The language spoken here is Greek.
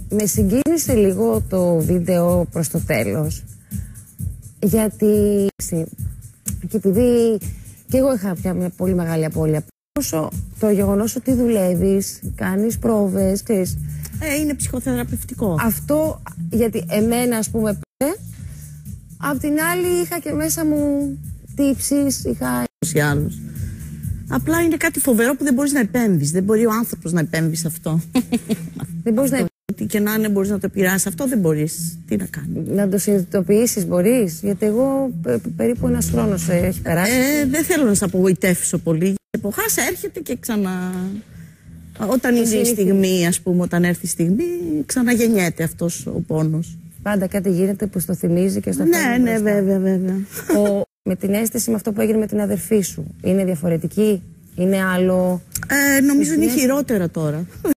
Με συγκίνησε λίγο το βίντεο προς το τέλος, γιατί και επειδή και εγώ είχα πια μια πολύ μεγάλη απώλεια, όσο το γεγονός ότι δουλεύεις, κάνεις πρόβες, ξέρεις, είναι ψυχοθεραπευτικό. Αυτό, γιατί εμένα, ας πούμε, απ' την άλλη είχα και μέσα μου τύψεις, είχα... Απλά είναι κάτι φοβερό που δεν μπορείς να επέμβεις. Δεν μπορεί ο άνθρωπος να επέμβει σε αυτό. Δεν μπορείς να... Τι και να είναι, μπορείς να το επηρεάσεις. Αυτό δεν μπορείς. Τι να κάνεις. Να το συνειδητοποιήσεις μπορείς. Γιατί εγώ περίπου ένας χρόνος έχει περάσει. Δεν θέλω να σε απογοητεύσω πολύ. Η εποχάς έρχεται και ξανά... Όταν είναι η στιγμή, ας πούμε, όταν έρθει η στιγμή, ξαναγεννιέται αυτός ο πόνος. Πάντα κάτι γίνεται που στο θυμίζει και στο φέρνει. Ναι, βέβαια. Με την αίσθηση με αυτό που έγινε με την αδερφή σου, είναι διαφορετική, είναι άλλο? Νομίζω είναι χειρότερα τώρα.